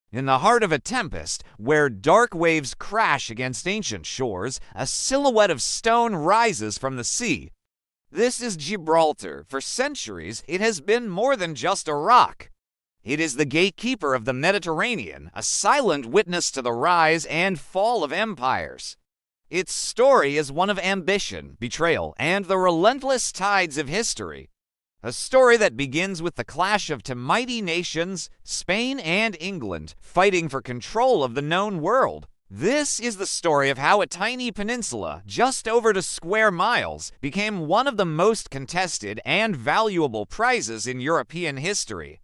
In the heart of a tempest, where dark waves crash against ancient shores, a silhouette of stone rises from the sea. This is Gibraltar. For centuries, it has been more than just a rock. It is the gatekeeper of the Mediterranean, a silent witness to the rise and fall of empires. Its story is one of ambition, betrayal, and the relentless tides of history. A story that begins with the clash of two mighty nations, Spain and England, fighting for control of the known world. This is the story of how a tiny peninsula, just over 2 square miles, became one of the most contested and valuable prizes in European history.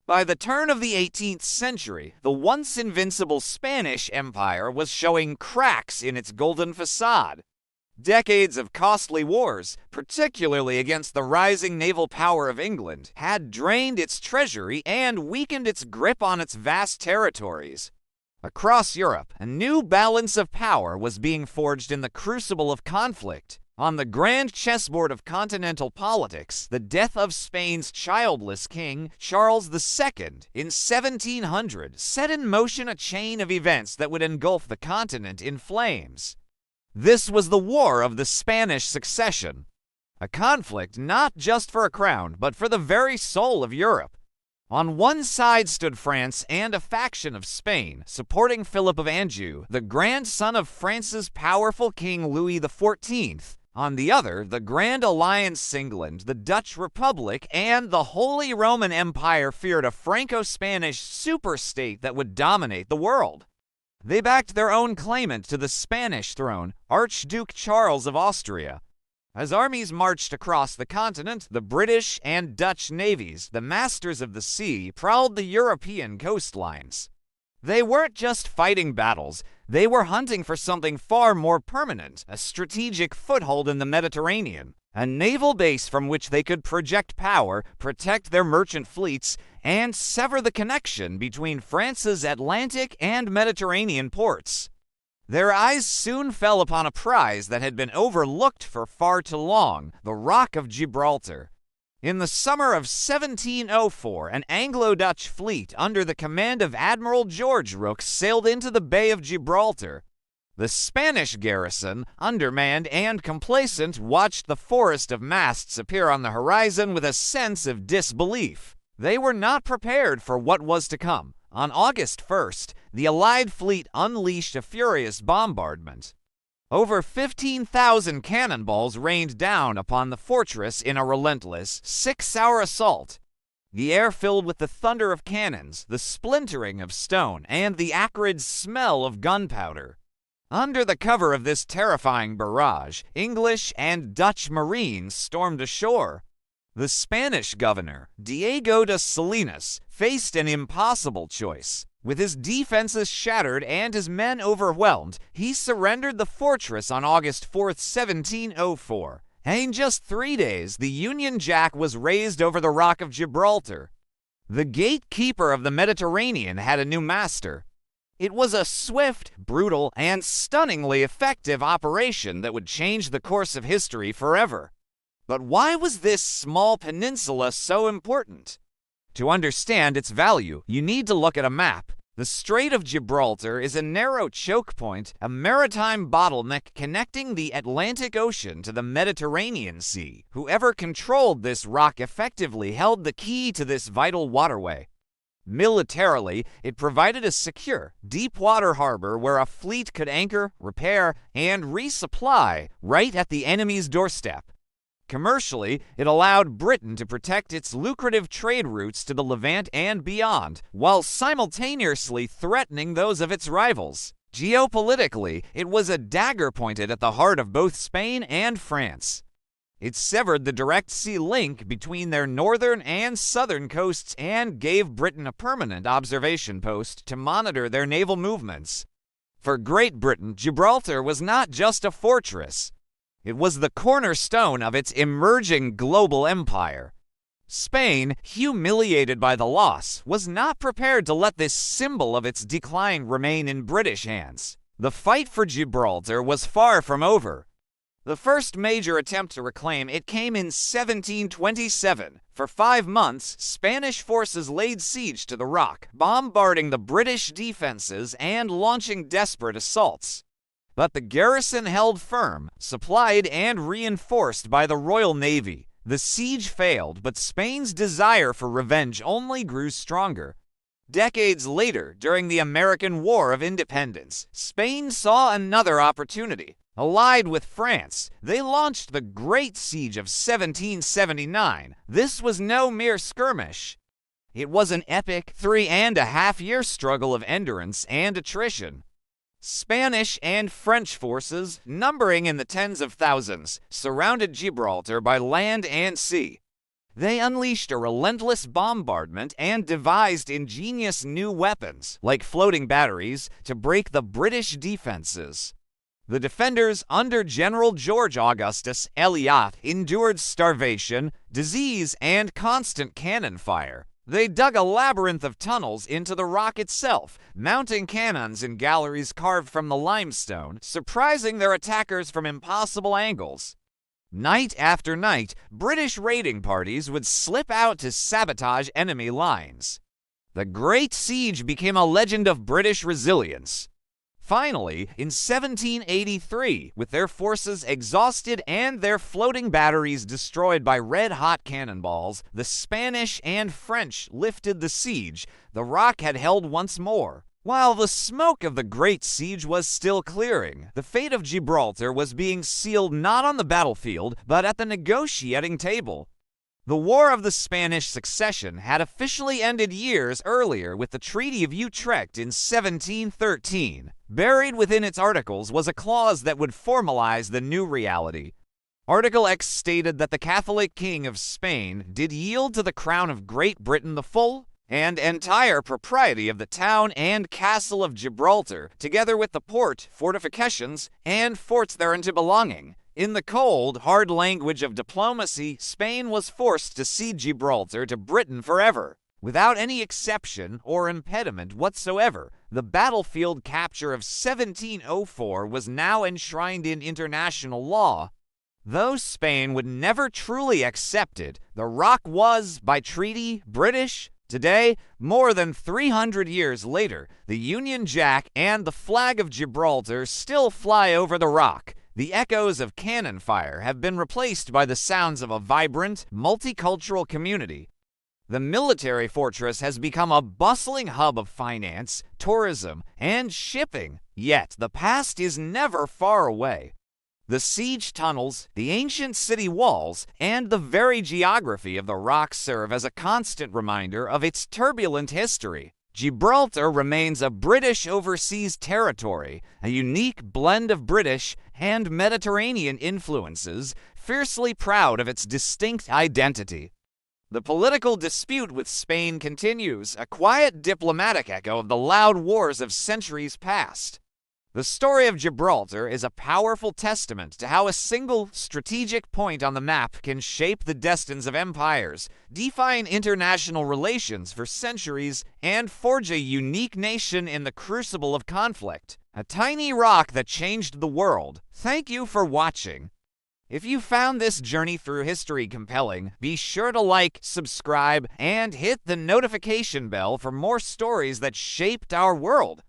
By the turn of the 18th century, the once invincible Spanish Empire was showing cracks in its golden facade. Decades of costly wars, particularly against the rising naval power of England, had drained its treasury and weakened its grip on its vast territories. Across Europe, a new balance of power was being forged in the crucible of conflict. On the grand chessboard of continental politics, the death of Spain's childless king, Charles II, in 1700, set in motion a chain of events that would engulf the continent in flames. This was the War of the Spanish Succession, a conflict not just for a crown, but for the very soul of Europe. On one side stood France and a faction of Spain, supporting Philip of Anjou, the grandson of France's powerful King Louis XIV. On the other, the Grand Alliance England, the Dutch Republic, and the Holy Roman Empire feared a Franco-Spanish superstate that would dominate the world. They backed their own claimant to the Spanish throne, Archduke Charles of Austria. As armies marched across the continent, the British and Dutch navies, the masters of the sea, prowled the European coastlines. They weren't just fighting battles, they were hunting for something far more permanent, a strategic foothold in the Mediterranean, a naval base from which they could project power, protect their merchant fleets, and sever the connection between France's Atlantic and Mediterranean ports. Their eyes soon fell upon a prize that had been overlooked for far too long, the Rock of Gibraltar. In the summer of 1704, an Anglo-Dutch fleet under the command of Admiral George Rooks sailed into the Bay of Gibraltar. The Spanish garrison, undermanned and complacent, watched the forest of masts appear on the horizon with a sense of disbelief. They were not prepared for what was to come. On August 1st, the Allied fleet unleashed a furious bombardment. Over 15,000 cannonballs rained down upon the fortress in a relentless, 6-hour assault. The air filled with the thunder of cannons, the splintering of stone, and the acrid smell of gunpowder. Under the cover of this terrifying barrage, English and Dutch marines stormed ashore. The Spanish governor, Diego de Salinas, faced an impossible choice. With his defenses shattered and his men overwhelmed, he surrendered the fortress on August 4, 1704. And in just 3 days, the Union Jack was raised over the Rock of Gibraltar. The gatekeeper of the Mediterranean had a new master. It was a swift, brutal, and stunningly effective operation that would change the course of history forever. But why was this small peninsula so important? To understand its value, you need to look at a map. The Strait of Gibraltar is a narrow choke point, a maritime bottleneck connecting the Atlantic Ocean to the Mediterranean Sea. Whoever controlled this rock effectively held the key to this vital waterway. Militarily, it provided a secure, deep-water harbor where a fleet could anchor, repair, and resupply right at the enemy's doorstep. Commercially, it allowed Britain to protect its lucrative trade routes to the Levant and beyond, while simultaneously threatening those of its rivals. Geopolitically, it was a dagger pointed at the heart of both Spain and France. It severed the direct sea link between their northern and southern coasts and gave Britain a permanent observation post to monitor their naval movements. For Great Britain, Gibraltar was not just a fortress. It was the cornerstone of its emerging global empire. Spain, humiliated by the loss, was not prepared to let this symbol of its decline remain in British hands. The fight for Gibraltar was far from over. The first major attempt to reclaim it came in 1727. For 5 months, Spanish forces laid siege to the rock, bombarding the British defenses and launching desperate assaults. But the garrison held firm, supplied and reinforced by the Royal Navy. The siege failed, but Spain's desire for revenge only grew stronger. Decades later, during the American War of Independence, Spain saw another opportunity. Allied with France, they launched the Great Siege of 1779. This was no mere skirmish. It was an epic 3.5-year struggle of endurance and attrition. Spanish and French forces, numbering in the tens of thousands, surrounded Gibraltar by land and sea. They unleashed a relentless bombardment and devised ingenious new weapons, like floating batteries, to break the British defenses. The defenders under General George Augustus Eliot endured starvation, disease, and constant cannon fire. They dug a labyrinth of tunnels into the rock itself, mounting cannons in galleries carved from the limestone, surprising their attackers from impossible angles. Night after night, British raiding parties would slip out to sabotage enemy lines. The Great Siege became a legend of British resilience. Finally, in 1783, with their forces exhausted and their floating batteries destroyed by red-hot cannonballs, the Spanish and French lifted the siege. The rock had held once more. While the smoke of the Great Siege was still clearing, the fate of Gibraltar was being sealed not on the battlefield, but at the negotiating table. The War of the Spanish Succession had officially ended years earlier with the Treaty of Utrecht in 1713. Buried within its articles was a clause that would formalize the new reality. Article X stated that the Catholic King of Spain did yield to the Crown of Great Britain the full and entire propriety of the town and castle of Gibraltar, together with the port, fortifications, and forts thereunto belonging. In the cold, hard language of diplomacy, Spain was forced to cede Gibraltar to Britain forever. Without any exception or impediment whatsoever, the battlefield capture of 1704 was now enshrined in international law. Though Spain would never truly accept it, the rock was, by treaty, British. Today, more than 300 years later, the Union Jack and the flag of Gibraltar still fly over the rock. The echoes of cannon fire have been replaced by the sounds of a vibrant, multicultural community. The military fortress has become a bustling hub of finance, tourism, and shipping. Yet the past is never far away. The siege tunnels, the ancient city walls, and the very geography of the rock serve as a constant reminder of its turbulent history. Gibraltar remains a British overseas territory, a unique blend of British and Mediterranean influences, fiercely proud of its distinct identity. The political dispute with Spain continues, a quiet diplomatic echo of the loud wars of centuries past. The story of Gibraltar is a powerful testament to how a single strategic point on the map can shape the destinies of empires, define international relations for centuries, and forge a unique nation in the crucible of conflict. A tiny rock that changed the world. Thank you for watching. If you found this journey through history compelling, be sure to like, subscribe, and hit the notification bell for more stories that shaped our world.